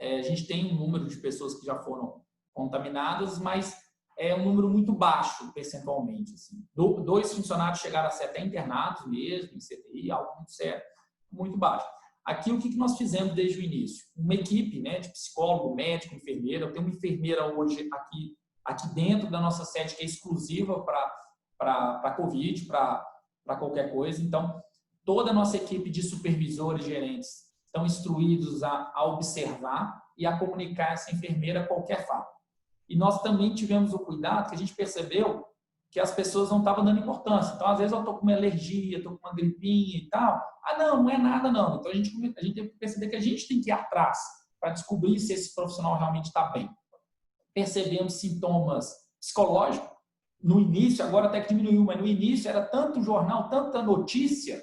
a gente tem um número de pessoas que já foram contaminadas, mas é um número muito baixo percentualmente. Assim. 2 funcionários chegaram a ser até internados mesmo, em CTI, algo muito sério, muito baixo. Aqui, o que nós fizemos desde o início? Uma equipe, né, de psicólogo, médico, enfermeira. Eu tenho uma enfermeira hoje aqui dentro da nossa sede, que é exclusiva para Covid, para qualquer coisa. Então, toda a nossa equipe de supervisores e gerentes estão instruídos a observar e a comunicar essa enfermeira qualquer fato. E nós também tivemos o cuidado, que a gente percebeu que as pessoas não estavam dando importância. Então, às vezes, eu estou com uma alergia, estou com uma gripinha e tal. Não é nada, não. Então, a gente tem que perceber que a gente tem que ir atrás para descobrir se esse profissional realmente está bem. Percebemos sintomas psicológicos. No início, agora até que diminuiu, mas no início era tanto jornal, tanta notícia,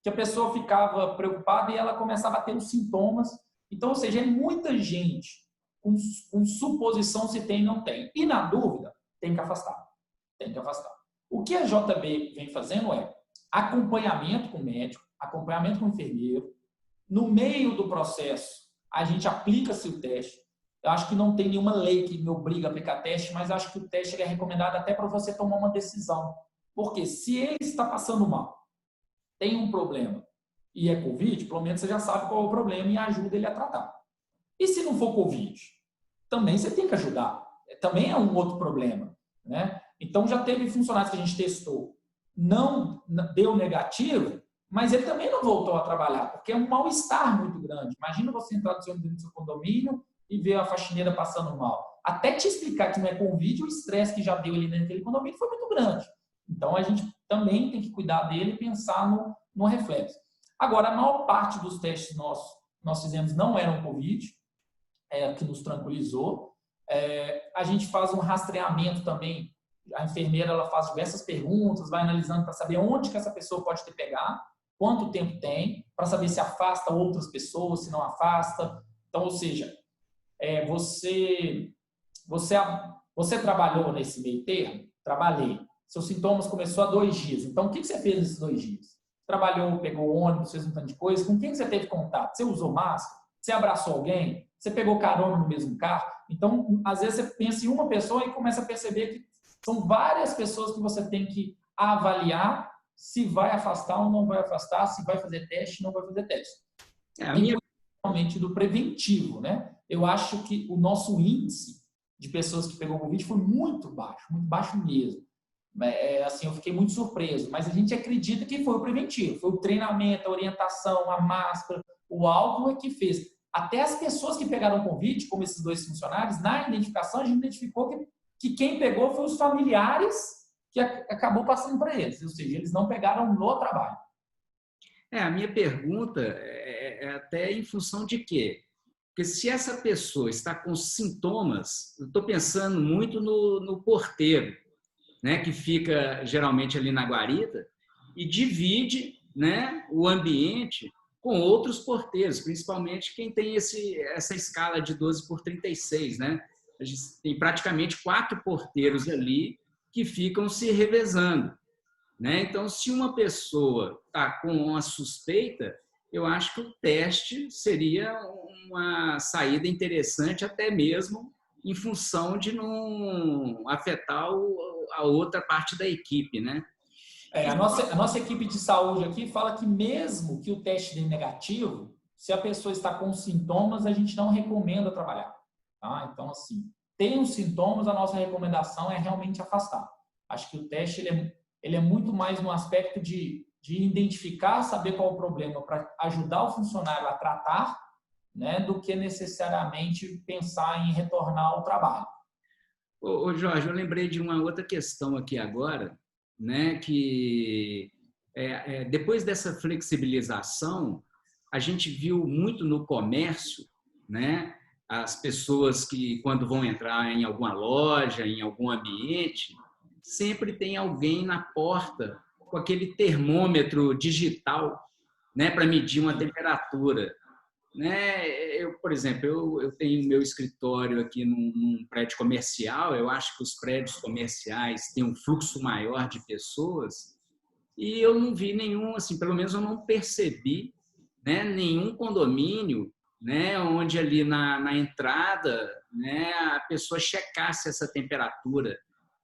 que a pessoa ficava preocupada e ela começava a ter os sintomas. Então, ou seja, é muita gente com suposição se tem ou não tem. E, na dúvida, tem que afastar. Tem que afastar. O que a JB vem fazendo é acompanhamento com o médico, acompanhamento com o enfermeiro. No meio do processo, a gente aplica-se o teste. Eu acho que não tem nenhuma lei que me obriga a aplicar teste, mas acho que o teste é recomendado até para você tomar uma decisão. Porque se ele está passando mal, tem um problema e é Covid, pelo menos você já sabe qual é o problema e ajuda ele a tratar. E se não for Covid? Também você tem que ajudar. Também é um outro problema, né? Então, já teve funcionários que a gente testou, não deu negativo, mas ele também não voltou a trabalhar, porque é um mal-estar muito grande. Imagina você entrar no seu condomínio e ver a faxineira passando mal. Até te explicar que não é Covid, o estresse que já deu ali naquele condomínio foi muito grande. Então, a gente também tem que cuidar dele e pensar no reflexo. Agora, a maior parte dos testes nós fizemos não eram Covid, que nos tranquilizou. A gente faz um rastreamento também. A enfermeira ela faz diversas perguntas, vai analisando para saber onde que essa pessoa pode ter pegado, quanto tempo tem, para saber se afasta outras pessoas, se não afasta. Então, ou seja, você trabalhou nesse meio termo? Trabalhei. Seus sintomas começou há 2 dias. Então, o que você fez nesses 2 dias? Trabalhou, pegou ônibus, fez um tanto de coisa. Com quem você teve contato? Você usou máscara? Você abraçou alguém? Você pegou carona no mesmo carro? Então, às vezes, você pensa em uma pessoa e começa a perceber que são várias pessoas que você tem que avaliar se vai afastar ou não vai afastar, se vai fazer teste ou não vai fazer teste. Realmente do preventivo, né? Eu acho que o nosso índice de pessoas que pegou Covid foi muito baixo mesmo. Assim, eu fiquei muito surpreso, mas a gente acredita que foi o preventivo, foi o treinamento, a orientação, a máscara, o álcool é que fez. Até as pessoas que pegaram Covid, como esses 2 funcionários, na identificação a gente identificou que quem pegou foi os familiares que acabou passando para eles, ou seja, eles não pegaram no trabalho. A minha pergunta é até em função de quê? Porque se essa pessoa está com sintomas, eu estou pensando muito no porteiro, né, que fica geralmente ali na guarita e divide, né, o ambiente com outros porteiros, principalmente quem tem essa escala de 12 por 36, né? A gente tem praticamente 4 porteiros ali que ficam se revezando, né? Então, se uma pessoa está com uma suspeita, eu acho que o teste seria uma saída interessante, até mesmo em função de não afetar a outra parte da equipe, né? A nossa equipe de saúde aqui fala que mesmo que o teste dê negativo, se a pessoa está com sintomas, a gente não recomenda trabalhar. Tá? Então, assim, tem os sintomas, a nossa recomendação é realmente afastar. Acho que o teste ele é muito mais no aspecto de identificar, saber qual é o problema para ajudar o funcionário a tratar, né, do que necessariamente pensar em retornar ao trabalho. Ô Jorge, eu lembrei de uma outra questão aqui agora, né, que depois dessa flexibilização, a gente viu muito no comércio, né, as pessoas que, quando vão entrar em alguma loja, em algum ambiente, sempre tem alguém na porta com aquele termômetro digital, né, para medir uma temperatura. Né? Por exemplo, eu tenho meu escritório aqui num prédio comercial, eu acho que os prédios comerciais têm um fluxo maior de pessoas e eu não vi nenhum, assim, pelo menos eu não percebi, né, nenhum condomínio, né, onde ali na entrada, né, a pessoa checasse essa temperatura.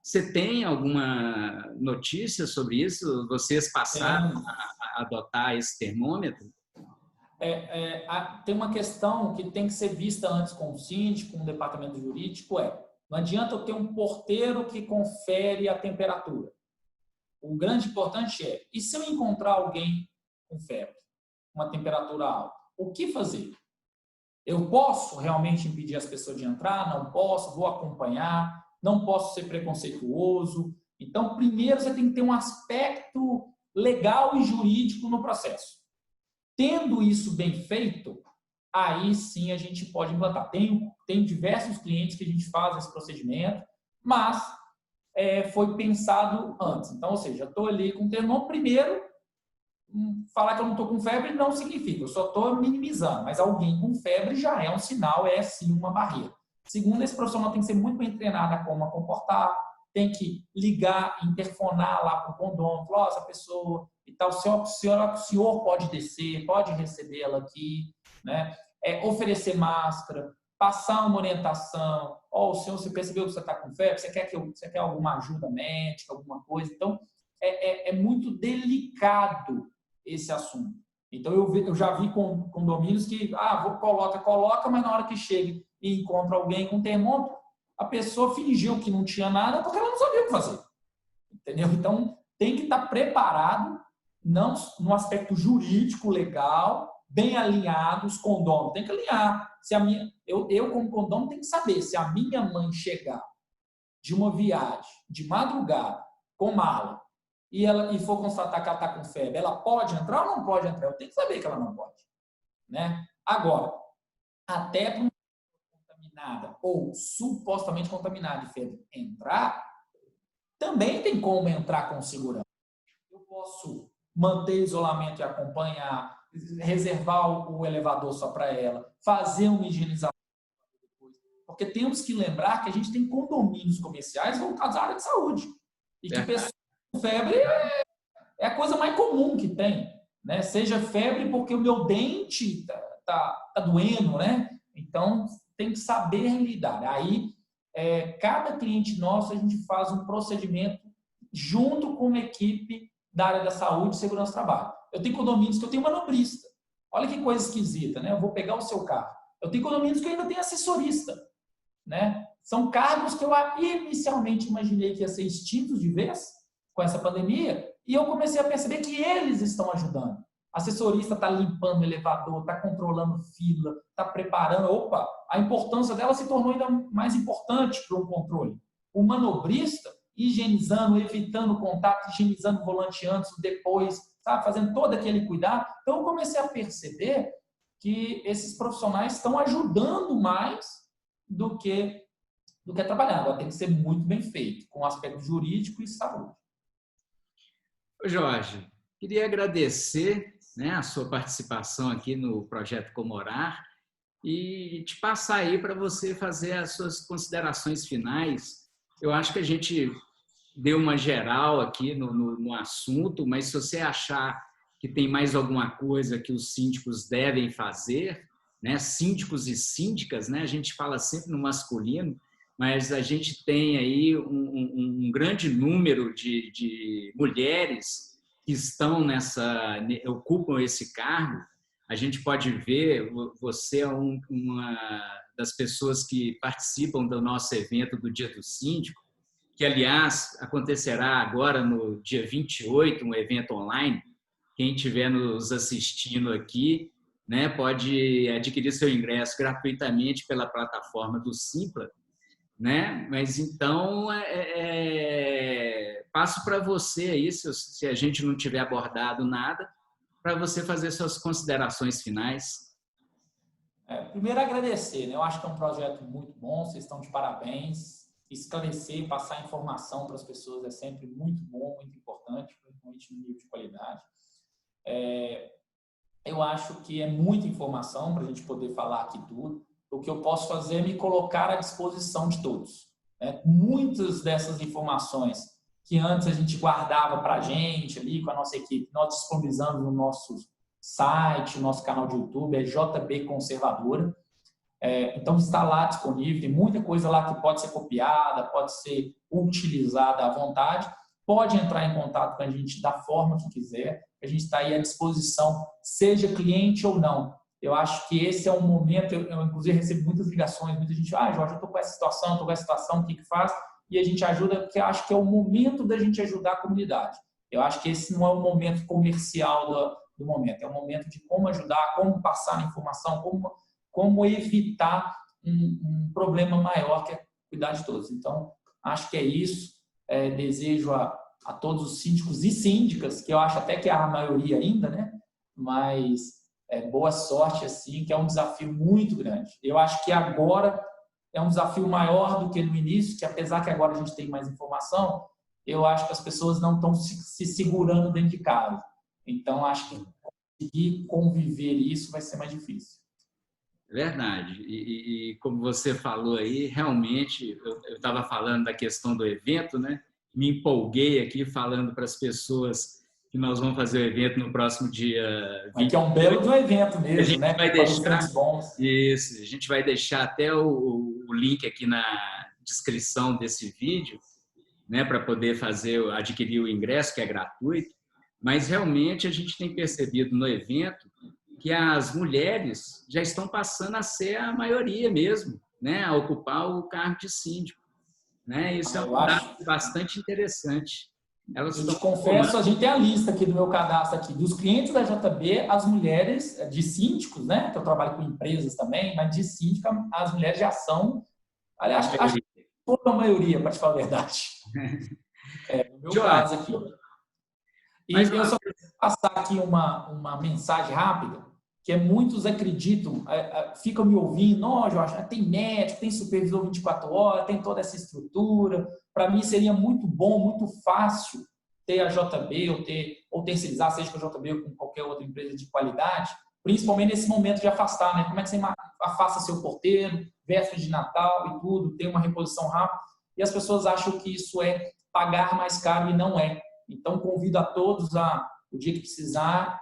Você tem alguma notícia sobre isso? Vocês passaram a adotar esse termômetro? Tem uma questão que tem que ser vista antes com o síndico, com o departamento jurídico, não adianta eu ter um porteiro que confere a temperatura. O grande importante e se eu encontrar alguém com febre, uma temperatura alta, o que fazer? Eu posso realmente impedir as pessoas de entrar? Não posso, vou acompanhar, não posso ser preconceituoso. Então, primeiro você tem que ter um aspecto legal e jurídico no processo. Tendo isso bem feito, aí sim a gente pode implantar. Tem diversos clientes que a gente faz esse procedimento, mas foi pensado antes. Então, ou seja, eu estou ali com o termômetro. Primeiro, falar que eu não estou com febre não significa, eu só estou minimizando, mas alguém com febre já é um sinal, é sim uma barreira. Segundo, esse profissional tem que ser muito bem treinado a como a comportar, tem que ligar, interfonar lá para o condomínio, falar, essa pessoa e tal, o senhor pode descer, pode receber ela aqui, né? Oferecer máscara, passar uma orientação. Ó, o senhor, você percebeu que você está com febre? Você quer alguma ajuda médica, alguma coisa? Então, é muito delicado esse assunto. Então, eu já vi condomínios que, coloca, mas na hora que chega e encontra alguém com termômetro, a pessoa fingiu que não tinha nada porque ela não sabia o que fazer. Entendeu? Então, tem que estar preparado, não no aspecto jurídico, legal, bem alinhado, os condôminos. Tem que alinhar. Eu, como condômino, tenho que saber se a minha mãe chegar de uma viagem, de madrugada, com mala, e for constatar que ela está com febre, ela pode entrar ou não pode entrar? Eu tenho que saber que ela não pode. Né? Agora, até para uma contaminada ou supostamente contaminada de febre entrar, também tem como entrar com segurança. Eu posso manter isolamento e acompanhar, reservar o elevador só para ela, fazer uma higienização depois. Porque temos que lembrar que a gente tem condomínios comerciais voltados à área de saúde. E que pessoas com febre é a coisa mais comum que tem. Né? Seja febre porque o meu dente tá doendo, né? Então, tem que saber lidar. Aí, cada cliente nosso, a gente faz um procedimento junto com uma equipe da área da saúde e segurança do trabalho. Eu tenho condomínios que eu tenho manobrista. Olha que coisa esquisita, né? Eu vou pegar o seu carro. Eu tenho condomínios que eu ainda tenho assessorista, né? São cargos que eu inicialmente imaginei que ia ser extintos de vez com essa pandemia e eu comecei a perceber que eles estão ajudando. Assessorista está limpando o elevador, está controlando fila, está preparando. Opa, a importância dela se tornou ainda mais importante para o controle. O manobrista, higienizando, evitando contato, higienizando o volante antes, depois, sabe? Fazendo todo aquele cuidado. Então, eu comecei a perceber que esses profissionais estão ajudando mais do que trabalhando. Agora, tem que ser muito bem feito, com aspecto jurídico e saúde. Jorge, queria agradecer, né, a sua participação aqui no Projeto Comorar e te passar aí para você fazer as suas considerações finais. Eu acho que a gente deu uma geral aqui no assunto, mas se você achar que tem mais alguma coisa que os síndicos devem fazer, né, síndicos e síndicas, né, a gente fala sempre no masculino, mas a gente tem aí um grande número de mulheres que estão ocupam esse cargo. A gente pode ver, você é uma das pessoas que participam do nosso evento do Dia do Síndico, que, aliás, acontecerá agora no dia 28, um evento online. Quem estiver nos assistindo aqui, né, pode adquirir seu ingresso gratuitamente pela plataforma do Simpla. Né? Mas então passo para você aí, se a gente não tiver abordado nada, para você fazer suas considerações finais. Primeiro agradecer, né? Eu acho que é um projeto muito bom, vocês estão de parabéns. Esclarecer, passar informação para as pessoas é sempre muito bom, muito importante, principalmente no nível de qualidade. Eu acho que é muita informação para a gente poder falar aqui tudo. O que eu posso fazer é me colocar à disposição de todos. Né? Muitas dessas informações que antes a gente guardava para a gente ali com a nossa equipe, nós disponibilizamos no nosso site, no nosso canal de YouTube, é JB Conservadora. Então está lá disponível, tem muita coisa lá que pode ser copiada, pode ser utilizada à vontade. Pode entrar em contato com a gente da forma que quiser. A gente está aí à disposição, seja cliente ou não. Eu acho que esse é um momento, eu inclusive recebo muitas ligações, muita gente, Jorge, eu estou com essa situação, o que faz? E a gente ajuda, porque eu acho que é o momento da gente ajudar a comunidade. Eu acho que esse não é o momento comercial do momento, é o momento de como ajudar, como passar a informação, como evitar um problema maior, que é cuidar de todos. Então, acho que é isso. Desejo a todos os síndicos e síndicas, que eu acho até que é a maioria ainda, né? Mas boa sorte, assim, que é um desafio muito grande. Eu acho que agora é um desafio maior do que no início, que apesar que agora a gente tem mais informação, eu acho que as pessoas não estão se segurando dentro de casa. Então, acho que conseguir conviver isso vai ser mais difícil. Verdade. E como você falou aí, realmente, eu estava falando da questão do evento, né? Me empolguei aqui falando para as pessoas que nós vamos fazer o evento no próximo dia 20. Que é um belo do evento mesmo, a gente né? vai deixar, bons. isso, a gente vai deixar até o link aqui na descrição desse vídeo, né, para poder adquirir o ingresso, que é gratuito. Mas realmente a gente tem percebido no evento que as mulheres já estão passando a ser a maioria mesmo, né, a ocupar o cargo de síndico, né? Isso é um dado bastante interessante. Eu te confesso, a gente tem a lista aqui do meu cadastro aqui, dos clientes da JB, as mulheres de síndicos, né? Que eu trabalho com empresas também, mas de síndico, as mulheres já são, aliás, acho que toda a maioria, para te falar a verdade. No meu caso aqui. E eu só quero passar aqui uma mensagem rápida, que muitos acreditam, ficam me ouvindo, não, Jorge, tem médico, tem supervisor 24 horas, tem toda essa estrutura. Para mim seria muito bom, muito fácil ter a JB ou terceirizar, seja com a JB ou com qualquer outra empresa de qualidade, principalmente nesse momento de afastar, né? Como é que você afasta seu porteiro, véspera de Natal e tudo, tem uma reposição rápida, e as pessoas acham que isso é pagar mais caro e não é. Então, convido a todos o dia que precisar,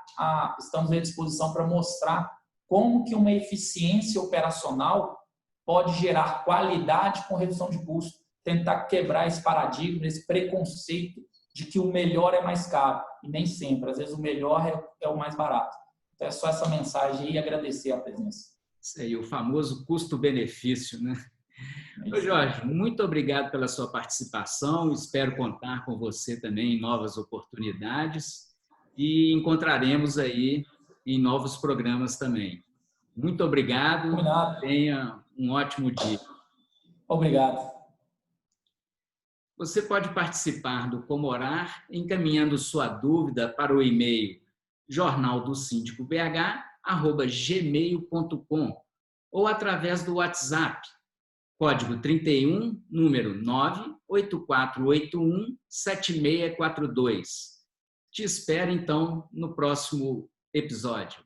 estamos à disposição para mostrar como que uma eficiência operacional pode gerar qualidade com redução de custo, tentar quebrar esse paradigma, esse preconceito de que o melhor é mais caro, e nem sempre, às vezes o melhor é o mais barato. Então, é só essa mensagem aí e agradecer a presença. Isso aí, o famoso custo-benefício, né? Ô Jorge, muito obrigado pela sua participação, espero contar com você também em novas oportunidades e encontraremos aí em novos programas também. Muito obrigado, tenha um ótimo dia. Obrigado. Você pode participar do Como Orar encaminhando sua dúvida para o e-mail jornaldosindicobh@gmail.com ou através do WhatsApp, código 31, número 984817642. Te espero, então, no próximo episódio.